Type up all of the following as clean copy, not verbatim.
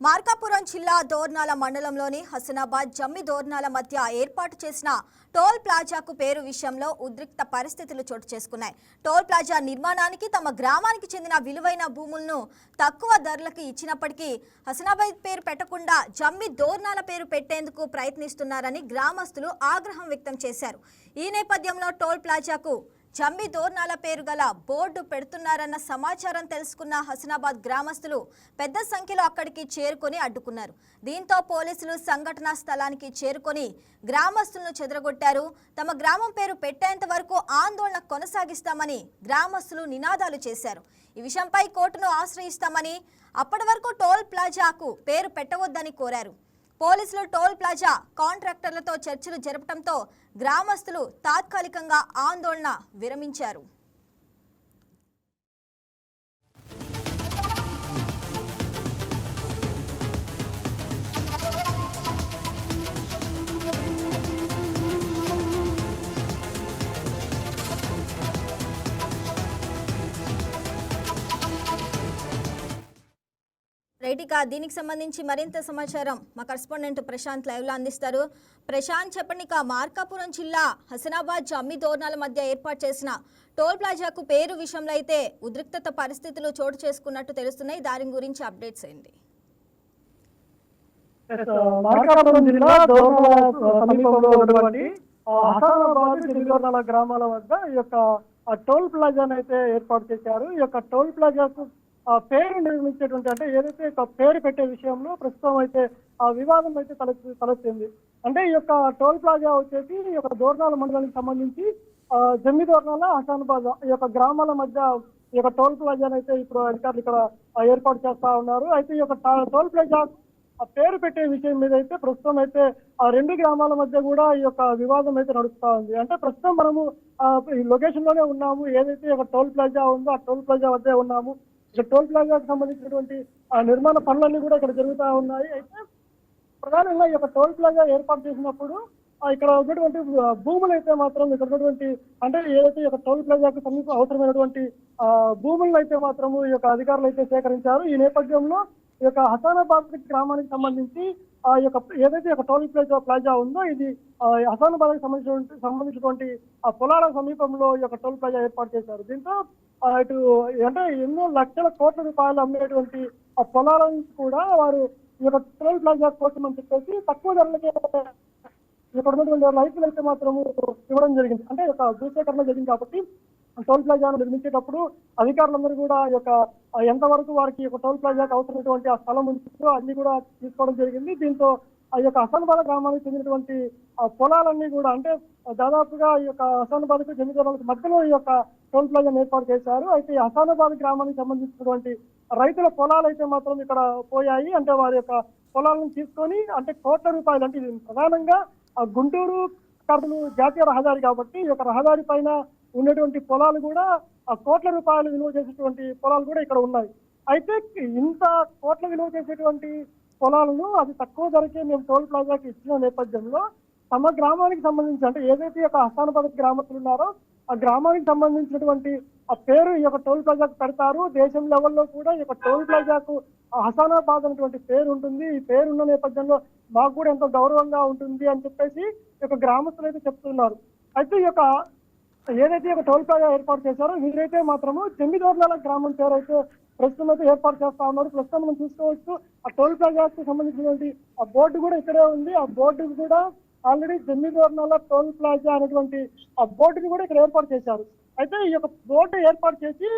మార్కాపురం జిల్లా దోర్నాల మండలంలోని హసనాబాద్ జమ్మి దోర్నాల మధ్య ఏర్పాటు చేసిన టోల్ ప్లాజాకు పేరు విషయంలో ఉద్రిక్త పరిస్థితులు చోటు చేసుకున్నాయి. టోల్ ప్లాజా నిర్మాణానికి తమ గ్రామానికి చెందిన విలువైన భూములను తక్కువ ధరలకు ఇచ్చినప్పటికీ హసనాబాద్ పేరు పెట్టకుండా జమ్మి దోర్నాల పేరు పెట్టేందుకు ప్రయత్నిస్తున్నారని గ్రామస్తులు ఆగ్రహం వ్యక్తం చేశారు. ఈ నేపథ్యంలో టోల్ ప్లాజాకు జమ్మి దోర్నాల పేరు గల బోర్డు పెడుతున్నారన్న సమాచారం తెలుసుకున్న హసనాబాద్ గ్రామస్తులు పెద్ద సంఖ్యలో అక్కడికి చేరుకొని అడ్డుకున్నారు. దీంతో పోలీసులు సంఘటనా స్థలానికి చేరుకొని గ్రామస్తులను చెదరగొట్టారు. తమ గ్రామం పేరు పెట్టేంత వరకు ఆందోళన కొనసాగిస్తామని గ్రామస్తులు నినాదాలు చేశారు. ఈ విషయంపై కోర్టును ఆశ్రయిస్తామని, అప్పటి వరకు టోల్ ప్లాజాకు పేరు పెట్టవద్దని కోరారు. పోలీసులు టోల్ ప్లాజా కాంట్రాక్టర్లతో చర్చలు జరపడంతో గ్రామస్తులు తాత్కాలికంగా ఆందోళన విరమించారు. రైట్గా దీనికి సంబంధించి మరింత సమాచారం మా కరెస్పాండెంట్ ప్రశాంత్ లైవ్లో అందిస్తారు. ప్రశాంత్, చెప్పండి, మార్కాపురం జిల్లా హసనాబాద్ జమ్మి దోర్నాల మధ్య ఏర్పాటు చేసిన టోల్ ప్లాజాకు పేరు విషయంలో అయితే ఉద్రిక్తత పరిస్థితులు చోటు చేసుకున్నట్టు తెలుస్తున్నాయి. దాని గురించి అప్డేట్స్ ఏంటి? మార్కాపురం జిల్లా దోర్నాల సమీపంలో ఉన్నటువంటి హసనాబాద్ జమ్మి దోర్నాల గ్రామాల వద్ద ఈ యొక్క టోల్ ప్లాజాను అయితే ఏర్పాటు చేశారు. ఈ యొక్క టోల్ ప్లాజాకు పేరు నిర్మించేటువంటి, అంటే ఏదైతే పేరు పెట్టే విషయంలో ప్రస్తుతం అయితే ఆ వివాదం అయితే తలెత్తింది. అంటే ఈ యొక్క టోల్ ప్లాజా వచ్చేసి ఈ యొక్క దోర్నాల మండలానికి సంబంధించి జమ్మి దోర్నాల, హసనాబాద్ ఈ యొక్క గ్రామాల మధ్య ఈ యొక్క టోల్ ప్లాజాను అయితే ఇప్పుడు అధికారులు ఇక్కడ ఏర్పాటు చేస్తా ఉన్నారు. అయితే ఈ యొక్క టోల్ ప్లాజా పేరు పెట్టే విషయం మీద అయితే ప్రస్తుతం అయితే ఆ రెండు గ్రామాల మధ్య కూడా ఈ యొక్క వివాదం అయితే నడుస్తా ఉంది. అంటే ప్రస్తుతం మనము ఈ లొకేషన్ లోనే ఉన్నాము. ఏదైతే ఒక టోల్ ప్లాజా ఉందో ఆ టోల్ ప్లాజా వద్దే ఉన్నాము. ఇక్కడ టోల్ ప్లాజాకు సంబంధించినటువంటి నిర్మాణ పనులన్నీ కూడా ఇక్కడ జరుగుతూ ఉన్నాయి. అయితే ప్రధానంగా ఈ యొక్క టోల్ ప్లాజా ఏర్పాటు చేసినప్పుడు ఇక్కడ ఉన్నటువంటి భూములు అయితే మాత్రం ఇక్కడ ఉన్నటువంటి, అంటే ఏదైతే ఈ యొక్క టోల్ ప్లాజాకు సమీప అవసరమైనటువంటి భూములను అయితే మాత్రము ఈ యొక్క అధికారులు అయితే సేకరించారు. ఈ నేపథ్యంలో ఈ యొక్క హసనాబాద్ గ్రామానికి సంబంధించి ఆ యొక్క ఏదైతే ఒక టోల్ ప్లాజా ఉందో ఇది హసనాబాద్ సంబంధించినటువంటి ఆ పొలాల సమీపంలో ఈ యొక్క టోల్ ప్లాజా ఏర్పాటు చేశారు. దీంతో ఇటు అంటే ఎన్నో లక్షల కోట్ల రూపాయలు అమ్మేటువంటి ఆ పొలాలను కూడా వారు ఈ యొక్క టోల్ ప్లాజా కోసం అని చెప్పేసి తక్కువ ధరలకే ఇక్కడ ఉన్నటువంటి రైతులు అయితే మాత్రము ఇవ్వడం జరిగింది. అంటే ఒక భూసేకరణ జరిగింది కాబట్టి టోల్ ప్లాజాను నిర్మించేటప్పుడు అధికారులందరూ కూడా ఈ యొక్క ఎంతవరకు వారికి ఒక టోల్ ప్లాజాకు అవసరమైనటువంటి ఆ స్థలం ఉంటుందో అన్ని కూడా తీసుకోవడం జరిగింది. దీంతో ఆ యొక్క హసనాబాద్ గ్రామానికి చెందినటువంటి ఆ పొలాలన్నీ కూడా, అంటే దాదాపుగా ఈ యొక్క హసనాబాద్కు జమ్మి దోర్నాలకు మధ్యలో ఈ యొక్క టోల్ ప్లాజాను ఏర్పాటు చేశారు. అయితే ఈ హసనాబాద్ గ్రామానికి సంబంధించినటువంటి రైతుల పొలాలు అయితే మాత్రం ఇక్కడ పోయాయి. అంటే వారి యొక్క పొలాలను తీసుకొని, అంటే కోట్ల రూపాయలు, అంటే ఇది ప్రధానంగా గుంటూరు కర్నూలు జాతీయ రహదారి కాబట్టి ఈ యొక్క రహదారి పైన ఉన్నటువంటి పొలాలు కూడా ఆ కోట్ల రూపాయలు విలువ చేసేటువంటి పొలాలు కూడా ఇక్కడ ఉన్నాయి. అయితే ఇంత కోట్ల విలువ చేసేటువంటి పొలాలను అది తక్కువ ధరకే మేము టోల్ ప్లాజాకి ఇచ్చిన నేపథ్యంలో తమ గ్రామానికి సంబంధించి, అంటే ఏదైతే ఒక హసనాబాద్ గ్రామస్తులు ఉన్నారో ఆ గ్రామానికి సంబంధించినటువంటి ఆ పేరు ఈ యొక్క టోల్ ప్లాజాకు పెడతారు. దేశం లెవెల్లో కూడా ఈ యొక్క టోల్ ప్లాజాకు హసనాబాద్ అనేటువంటి పేరు ఉంటుంది. ఈ పేరు ఉన్న నేపథ్యంలో మాకు కూడా ఎంతో గౌరవంగా ఉంటుంది అని చెప్పేసి ఈ యొక్క గ్రామస్తులు అయితే చెప్తున్నారు. అయితే ఈ యొక్క ఏదైతే ఒక టోల్ ప్లాజా ఏర్పాటు చేశారో వీరైతే మాత్రము జమ్మి దోర్నాల గ్రామం పేరు అయితే ప్రస్తుతం అయితే ఏర్పాటు చేస్తా ఉన్నారు. ప్రస్తుతం మనం చూసుకోవచ్చు ఆ టోల్ ప్లాజాకు సంబంధించినటువంటి ఆ బోర్డు కూడా ఇక్కడే ఉంది. ఆ బోర్డు కూడా ఆల్రెడీ జమ్మి దోర్నాల టోల్ ప్లాజా అనేటువంటి ఆ బోర్డుని కూడా ఇక్కడ ఏర్పాటు చేశారు. అయితే ఈ యొక్క బోర్డు ఏర్పాటు చేసి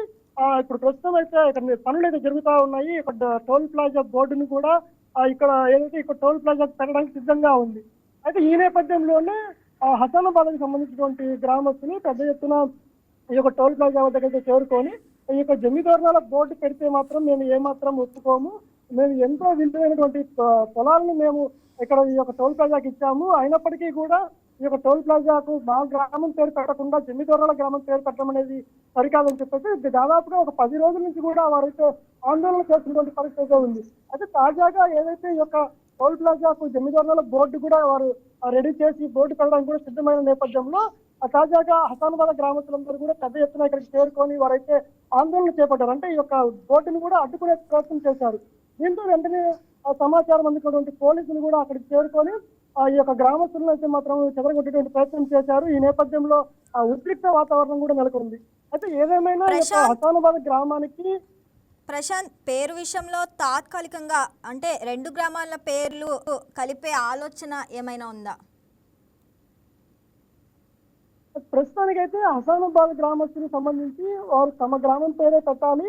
ఇప్పుడు ప్రస్తుతం అయితే ఇక్కడ పనులు అయితే జరుగుతూ ఉన్నాయి. ఇక్కడ టోల్ ప్లాజా బోర్డుని కూడా ఇక్కడ ఏదైతే ఇక్కడ టోల్ ప్లాజా పెట్టడానికి సిద్ధంగా ఉంది. అయితే ఈ నేపథ్యంలోనే హసనాబాద్కి సంబంధించినటువంటి గ్రామస్తులు పెద్ద ఎత్తున ఈ యొక్క టోల్ ప్లాజా వద్దకైతే చేరుకొని ఈ యొక్క జమ్మి దోర్నాల బోర్డు పెడితే మాత్రం మేము ఏమాత్రం ఒప్పుకోము, మేము ఎంతో విలువైనటువంటి పొలాలను మేము ఇక్కడ ఈ యొక్క టోల్ ప్లాజాకి ఇచ్చాము, అయినప్పటికీ కూడా ఈ యొక్క టోల్ ప్లాజాకు మా గ్రామం పేరు పెట్టకుండా జమ్మి దోర్నాల గ్రామం పేరు పెట్టడం అనేది సరికాదని చెప్పేసి దాదాపుగా ఒక 10 రోజుల నుంచి కూడా వారైతే ఆందోళన చేస్తున్నటువంటి పరిస్థితి ఉంది. అయితే తాజాగా ఏదైతే ఈ యొక్క టోల్ ప్లాజాకు జమ్మి దోర్నాల బోర్డు కూడా వారు రెడీ చేసి బోర్డు పెట్టడానికి కూడా సిద్ధమైన నేపథ్యంలో తాజాగా హసనాబాద్ గ్రామస్తులందరూ కూడా పెద్ద ఎత్తున ఇక్కడికి చేరుకొని వారైతే ఆందోళన చేపట్టారు. అంటే ఈ యొక్క బోర్డును కూడా అడ్డుకునే ప్రయత్నం చేశారు. దీంతో వెంటనే ఆ సమాచారం అందుకున్నటువంటి పోలీసులు కూడా అక్కడికి చేరుకొని ఈ యొక్క గ్రామస్తులను అయితే మాత్రం చెదరగొట్టేటువంటి ప్రయత్నం చేశారు. ఈ నేపథ్యంలో ఉద్రిక్త వాతావరణం కూడా నెలకొంది. అయితే ఏదేమైనా ఈ యొక్క హసానాబాద్ గ్రామానికి ప్రశాంత్, పేరు విషయంలో తాత్కాలికంగా అంటే 2 గ్రామాల పేర్లు కలిపే ఆలోచన ఏమైనా ఉందా? ప్రస్తుతానికైతే హసానాబాద్ గ్రామస్తులకు సంబంధించి వారు తమ గ్రామం పేరే పెట్టాలి.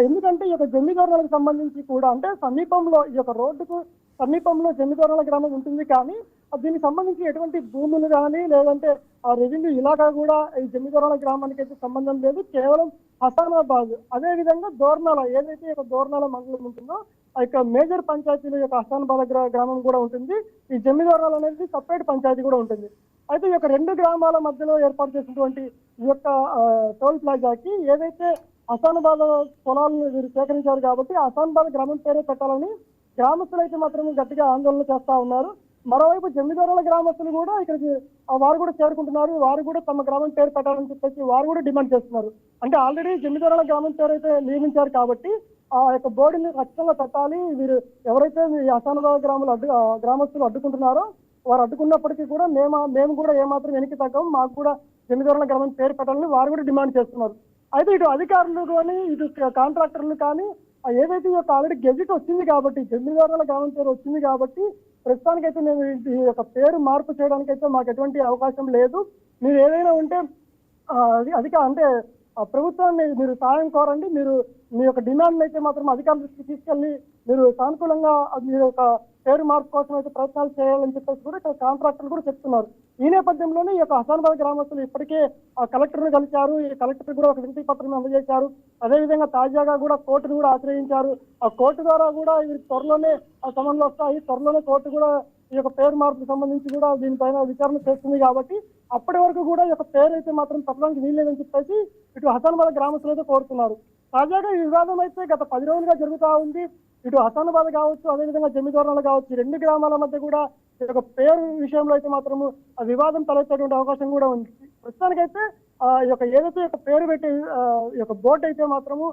ఎందుకంటే ఈ యొక్క జమ్మిదొరలకు సంబంధించి కూడా అంటే సమీపంలో ఈ యొక్క రోడ్డుకు సమీపంలో జమ్మిదొరల గ్రామం ఉంటుంది. కానీ దీనికి సంబంధించి ఎటువంటి భూములు కానీ లేదంటే ఆ రెవెన్యూ ఇలాగా కూడా ఈ జమ్మిదొరల గ్రామానికి అయితే సంబంధం లేదు. కేవలం హసానాబాద్, అదే విధంగా దోర్నాల, ఏదైతే ఈ యొక్క దోర్నాల మండలం ఉంటుందో ఆ యొక్క మేజర్ పంచాయతీల యొక్క హసానాబాద్ గ్రామం కూడా ఉంటుంది. ఈ జమ్మిదొరలు అనేది సపరేట్ పంచాయతీ కూడా ఉంటుంది. అయితే ఈ యొక్క 2 గ్రామాల మధ్యలో ఏర్పాటు చేసినటువంటి ఈ యొక్క టోల్ ప్లాజాకి ఏదైతే హసానాబాద్ పొలాలను వీరు సేకరించారు కాబట్టి హసానాబాద్ గ్రామం పేరే పెట్టాలని గ్రామస్తులు అయితే మాత్రం గట్టిగా ఆందోళన చేస్తా ఉన్నారు. మరోవైపు జమ్మిదొరల గ్రామస్తులు కూడా ఇక్కడికి వారు కూడా చేరుకుంటున్నారు. వారు కూడా తమ గ్రామం పేరు పెట్టాలని చెప్పేసి వారు కూడా డిమాండ్ చేస్తున్నారు. అంటే ఆల్రెడీ జమ్మిదొరల గ్రామం పేరు అయితే నియమించారు కాబట్టి ఆ యొక్క బోర్డుని ఖచ్చితంగా పెట్టాలి. వీరు ఎవరైతే ఈ హసానాబాద్ గ్రామస్తులు అడ్డుకుంటున్నారో వారు అడ్డుకున్నప్పటికీ కూడా మేము కూడా ఏమాత్రం వెనక్కి తగ్గం, మాకు కూడా జమ్మిదొరల గ్రామం పేరు పెట్టాలని వారు కూడా డిమాండ్ చేస్తున్నారు. అయితే ఇటు అధికారులు కానీ ఇటు కాంట్రాక్టర్లు కానీ ఏదైతే ఈ యొక్క ఆల్రెడీ గెజిట్ వచ్చింది కాబట్టి జమ్మిదొరల గ్రామం పేరు వచ్చింది కాబట్టి ప్రస్తుతానికైతే మేము ఈ యొక్క పేరు మార్పు చేయడానికైతే మాకు ఎటువంటి అవకాశం లేదు. మీరు ఏదైనా ఉంటే అంటే ప్రభుత్వాన్ని మీరు సాయం కోరండి. మీరు మీ యొక్క డిమాండ్ అయితే మాత్రం అధికారుల దృష్టికి తీసుకెళ్లి మీరు సానుకూలంగా మీరు యొక్క పేరు మార్పు కోసం అయితే ప్రయత్నాలు చేయాలని చెప్పేసి కూడా ఇక్కడ కాంట్రాక్టర్లు కూడా చెప్తున్నారు. ఈ నేపథ్యంలోనే ఈ యొక్క హసానాబాద్ గ్రామస్తులు ఇప్పటికే కలెక్టర్ను కలిశారు. ఈ కలెక్టర్ కూడా ఒక వినతి పత్రం అందజేశారు. అదేవిధంగా తాజాగా కూడా కోర్టును కూడా ఆశ్రయించారు. ఆ కోర్టు ద్వారా కూడా త్వరలోనే సమన్లు వస్తాయి. త్వరలోనే కోర్టు కూడా ఈ యొక్క పేరు మార్పుకు సంబంధించి కూడా దీనిపైన విచారణ చేస్తుంది కాబట్టి అప్పటి వరకు కూడా ఈ యొక్క పేరు అయితే మాత్రం పెట్టడానికి వీల్లేదని చెప్పేసి ఇటు హసానాబాద్ గ్రామస్తులు అయితే కోరుతున్నారు. తాజాగా ఈ వివాదం అయితే గత 10 రోజులుగా జరుగుతూ ఉంది. ఇటు హసానాబాద్ కావచ్చు, అదేవిధంగా జమ్మిదొరలు కావచ్చు, 2 గ్రామాల మధ్య కూడా ఈ యొక్క పేరు విషయంలో అయితే మాత్రము వివాదం తలెత్తేటువంటి అవకాశం కూడా ఉంది. ప్రస్తుతానికైతే ఈ యొక్క ఏదైతే పేరు పెట్టి ఈ యొక్క బోర్డు అయితే మాత్రము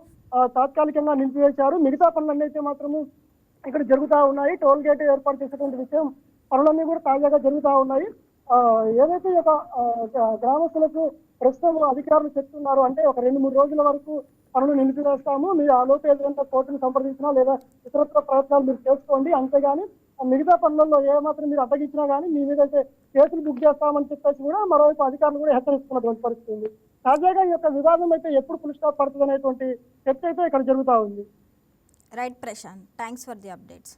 తాత్కాలికంగా నిలిపివేశారు. మిగతా పనులన్నీ అయితే మాత్రము ఇక్కడ జరుగుతూ ఉన్నాయి. టోల్ గేట్ ఏర్పాటు చేసేటువంటి విషయం పనులన్నీ కూడా తాజాగా జరుగుతూ ఉన్నాయి. ఏదైతే ఈ యొక్క గ్రామస్తులకు ప్రస్తుతం అధికారులు చెప్తున్నారు అంటే ఒక 2-3 రోజుల వరకు పనులు నిలిపివేస్తాము, మీరు ఆ లోపు ఏదైనా కోర్టును సంప్రదించినా లేదా ఇతరత్ర ప్రయత్నాలు మీరు చేసుకోండి, అంతేగాని మిగతా పనులలో ఏమాత్రం మీరు అడ్డగించినా కానీ మీ మీద అయితే కేసులు బుక్ చేస్తామని చెప్పేసి కూడా మరోవైపు అధికారులు కూడా హెచ్చరిస్తున్నటువంటి పరిస్థితి ఉంది. తాజాగా ఈ యొక్క వివాదం అయితే ఎప్పుడు ఫుల్ స్టాప్ పడుతుంది అనేటువంటి చర్చ అయితే ఇక్కడ జరుగుతూ ఉంది. Right Prashant, thanks for the updates.